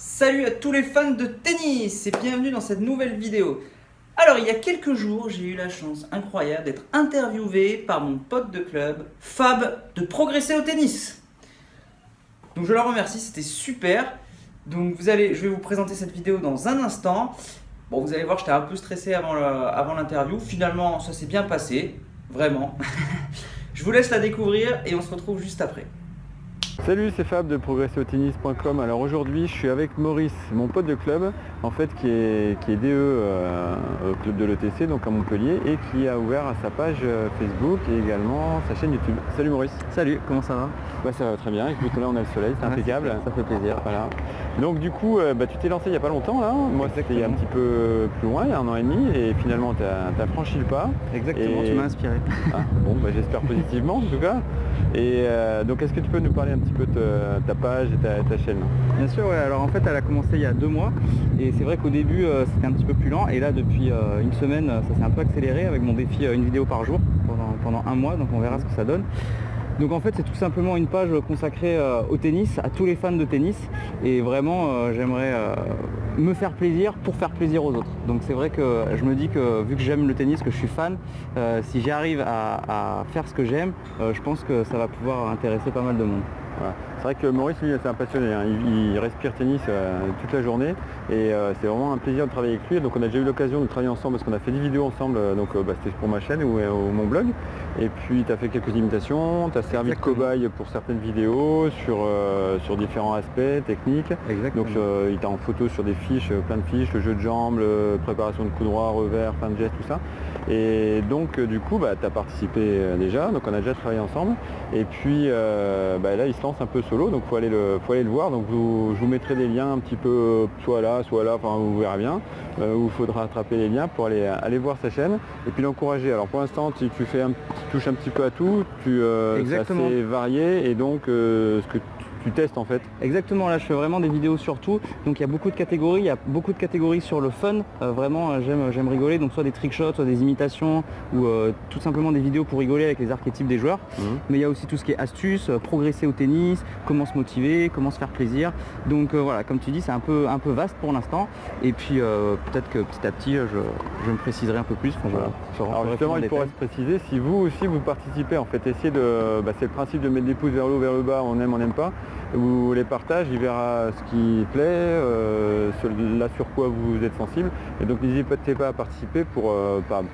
Salut à tous les fans de tennis et bienvenue dans cette nouvelle vidéo. Alors il y a quelques jours, j'ai eu la chance incroyable d'être interviewé par mon pote de club, Fab, de Progresser au tennis. Donc je le remercie, c'était super. Donc je vais vous présenter cette vidéo dans un instant. Bon, vous allez voir, j'étais un peu stressé avant l'interview. Finalement, ça s'est bien passé, vraiment. Je vous laisse la découvrir et on se retrouve juste après. Salut, c'est Fab de progresseautennis.com. Alors aujourd'hui je suis avec Maurice, mon pote de club en fait qui est DE au club de l'ETC, donc à Montpellier, et qui a ouvert sa page Facebook et également sa chaîne YouTube. Salut Maurice. Salut, comment ça va? Bah, ça va très bien, écoute, là on a le soleil, c'est impeccable. Ça fait plaisir. Voilà. Donc du coup tu t'es lancé il n'y a pas longtemps là, moi c'était il y a un petit peu plus loin, il y a 1 an et demi, et finalement tu as franchi le pas. Exactement, tu m'as inspiré. Ah, bon, bah, j'espère positivement en tout cas. Et donc est-ce que tu peux nous parler un petit peu de ta page et ta chaîne? Bien sûr, ouais. Alors en fait elle a commencé il y a 2 mois et c'est vrai qu'au début c'était un petit peu plus lent, et là depuis une semaine ça s'est un peu accéléré avec mon défi une vidéo par jour pendant 1 mois, donc on verra ce que ça donne. Donc en fait c'est tout simplement une page consacrée au tennis, à tous les fans de tennis, et vraiment j'aimerais me faire plaisir pour faire plaisir aux autres. Donc c'est vrai que je me dis que vu que j'aime le tennis, que je suis fan, si j'arrive à faire ce que j'aime, je pense que ça va pouvoir intéresser pas mal de monde. Voilà. C'est vrai que Maurice, lui, c'est un passionné, hein. Il respire tennis toute la journée, et c'est vraiment un plaisir de travailler avec lui. Donc on a déjà eu l'occasion de travailler ensemble parce qu'on a fait des vidéos ensemble, c'était pour ma chaîne ou mon blog. Et puis tu as fait quelques imitations, tu as servi de cobaye pour certaines vidéos sur différents aspects techniques. Exactement. Donc il t'a en photo sur des fiches, plein de fiches, le jeu de jambes, préparation de coup droit, revers, plein de gestes, tout ça. Et donc du coup tu as participé déjà, donc on a déjà travaillé ensemble. Et puis là il se lance un peu solo, donc faut aller le voir. Donc je vous mettrai des liens un petit peu soit là, enfin vous verrez bien, où il faudra attraper les liens pour aller voir sa chaîne et puis l'encourager. Alors pour l'instant tu touches un petit peu à tout, c'est assez varié, et donc ce que tu testes en fait. Exactement, là je fais vraiment des vidéos sur tout, donc il y a beaucoup de catégories, sur le fun, vraiment j'aime rigoler, donc soit des trickshots, soit des imitations, ou tout simplement des vidéos pour rigoler avec les archétypes des joueurs. Mais il y a aussi tout ce qui est astuces, progresser au tennis, comment se motiver, comment se faire plaisir. Donc voilà, comme tu dis, c'est un peu vaste pour l'instant, et puis peut-être que petit à petit je me préciserai un peu plus. Voilà. Alors justement il pourrait se préciser, si vous aussi vous participez, en fait essayez de, c'est le principe de mettre des pouces vers le haut, vers le bas, on aime, on n'aime pas, vous les partage, il verra ce qui plaît, là sur quoi vous êtes sensible, et donc n'hésitez pas à participer pour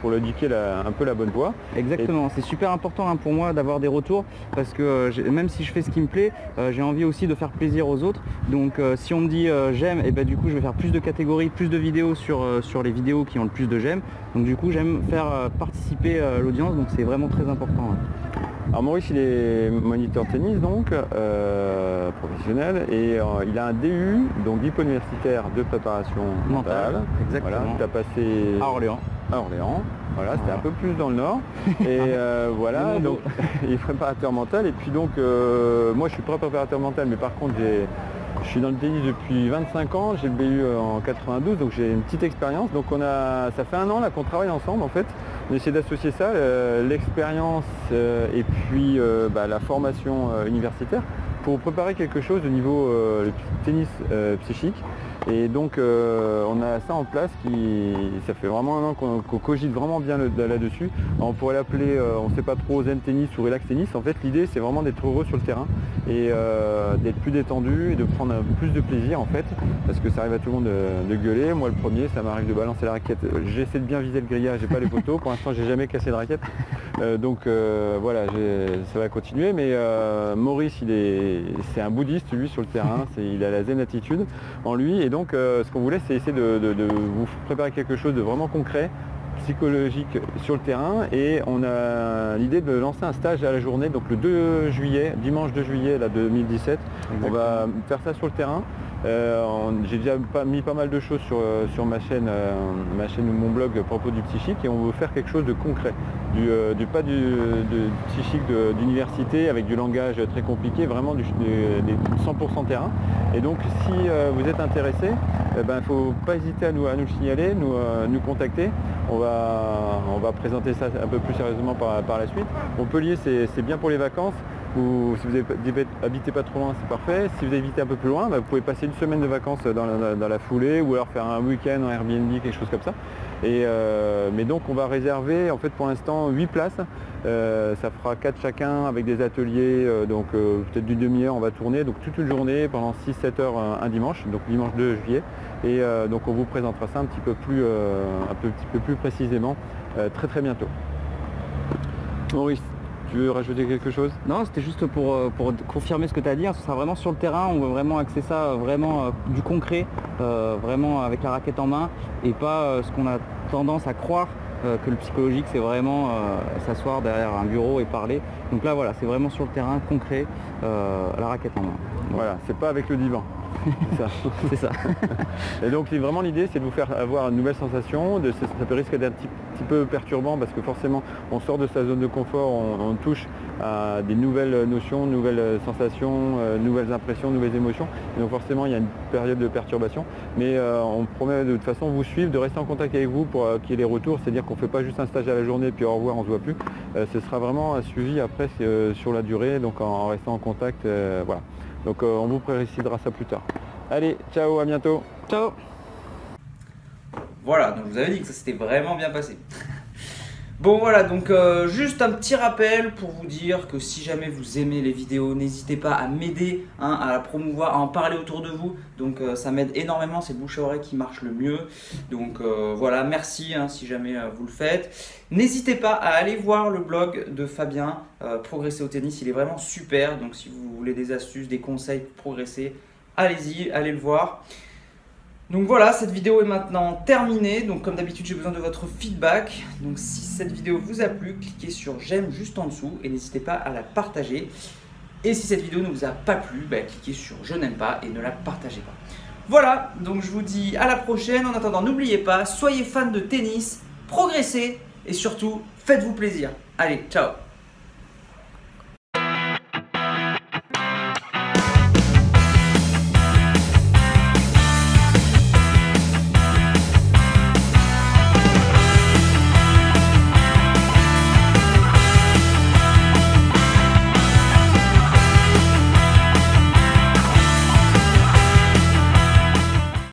lui indiquer un peu la bonne voie. Exactement, c'est super important pour moi d'avoir des retours, parce que même si je fais ce qui me plaît, j'ai envie aussi de faire plaisir aux autres. Donc si on me dit j'aime, et du coup je vais faire plus de catégories, plus de vidéos sur les vidéos qui ont le plus de j'aime. Donc du coup j'aime faire participer l'audience, donc c'est vraiment très important. Alors Maurice, il est moniteur tennis, donc professionnel, et il a un DU, donc diplôme universitaire de préparation mentale. Exactement. Voilà, tu as passé à Orléans. Voilà, c'était un peu plus dans le nord. Et voilà, donc il est préparateur mental. Et puis donc moi je suis pas préparateur mental, mais par contre je suis dans le tennis depuis 25 ans, j'ai le BU en 92, donc j'ai une petite expérience. Donc ça fait 1 an là qu'on travaille ensemble en fait. On essaie d'associer ça, l'expérience et puis la formation universitaire, pour préparer quelque chose de niveau tennis psychique. Et donc on a ça en place, ça fait vraiment 1 an qu'on cogite vraiment bien là-dessus. On pourrait l'appeler, on ne sait pas trop, zen tennis ou relax tennis. En fait l'idée c'est vraiment d'être heureux sur le terrain et d'être plus détendu et de prendre plus de plaisir en fait, parce que ça arrive à tout le monde de gueuler. Moi le premier, ça m'arrive de balancer la raquette, j'essaie de bien viser le grillage, j'ai pas les poteaux, pour l'instant j'ai jamais cassé de raquette. Donc voilà, ça va continuer, mais Maurice c'est un bouddhiste lui sur le terrain, il a la zen attitude en lui, et donc ce qu'on voulait c'est essayer de vous préparer quelque chose de vraiment concret, psychologique sur le terrain, et on a l'idée de lancer un stage à la journée, donc le 2 juillet, dimanche 2 juillet là, 2017. Exactement. On va faire ça sur le terrain. J'ai déjà mis pas mal de choses sur ma chaîne ou mon blog à propos du psychique, et on veut faire quelque chose de concret, pas du psychique d'université avec du langage très compliqué, vraiment des 100% terrain. Et donc si vous êtes intéressé, il ne faut pas hésiter à nous le signaler, nous contacter. On va présenter ça un peu plus sérieusement par la suite. Montpellier c'est bien pour les vacances. si vous habitez pas trop loin, c'est parfait. Si vous habitez un peu plus loin, vous pouvez passer une semaine de vacances dans la foulée ou alors faire un week-end en Airbnb, quelque chose comme ça. Mais donc on va réserver en fait pour l'instant 8 places. Ça fera 4 chacun avec des ateliers, donc peut-être d'une demi-heure on va tourner, donc toute une journée pendant 6-7 heures un dimanche, donc dimanche 2 juillet. Et donc on vous présentera ça un petit peu plus précisément très très bientôt. Maurice, tu veux rajouter quelque chose? Non, c'était juste pour confirmer ce que tu as dit, hein. Ce sera vraiment sur le terrain, on veut vraiment axer ça vraiment du concret, vraiment avec la raquette en main, et pas ce qu'on a tendance à croire que le psychologique c'est vraiment s'asseoir derrière un bureau et parler. Donc là voilà, c'est vraiment sur le terrain, concret, la raquette en main. Voilà, c'est pas avec le divan. C'est ça. Et donc vraiment l'idée c'est de vous faire avoir une nouvelle sensation, ça peut risquer d'être un petit peu perturbant parce que forcément on sort de sa zone de confort, on touche à des nouvelles notions, nouvelles sensations, nouvelles impressions, nouvelles émotions. Et donc forcément il y a une période de perturbation, mais on promet de toute façon vous suivre, de rester en contact avec vous pour qu'il y ait des retours, c'est-à-dire qu'on ne fait pas juste un stage à la journée puis au revoir, on ne se voit plus. Ce sera vraiment un suivi après sur la durée, donc en restant en contact, voilà. Donc on vous précisera ça plus tard. Allez, ciao, à bientôt. Ciao. Voilà, donc je vous avais dit que ça s'était vraiment bien passé. Bon voilà, donc juste un petit rappel pour vous dire que si jamais vous aimez les vidéos, n'hésitez pas à m'aider, hein, à la promouvoir, à en parler autour de vous. Donc ça m'aide énormément, c'est le bouche à oreille qui marche le mieux. Donc voilà, merci hein, si jamais vous le faites. N'hésitez pas à aller voir le blog de Fabien, Progresser au tennis, il est vraiment super. Donc si vous voulez des astuces, des conseils pour progresser, allez-y, allez le voir. Donc voilà, cette vidéo est maintenant terminée. Donc comme d'habitude, j'ai besoin de votre feedback. Donc si cette vidéo vous a plu, cliquez sur j'aime juste en dessous et n'hésitez pas à la partager. Et si cette vidéo ne vous a pas plu, cliquez sur je n'aime pas et ne la partagez pas. Voilà, donc je vous dis à la prochaine. En attendant, n'oubliez pas, soyez fan de tennis, progressez et surtout, faites-vous plaisir. Allez, ciao!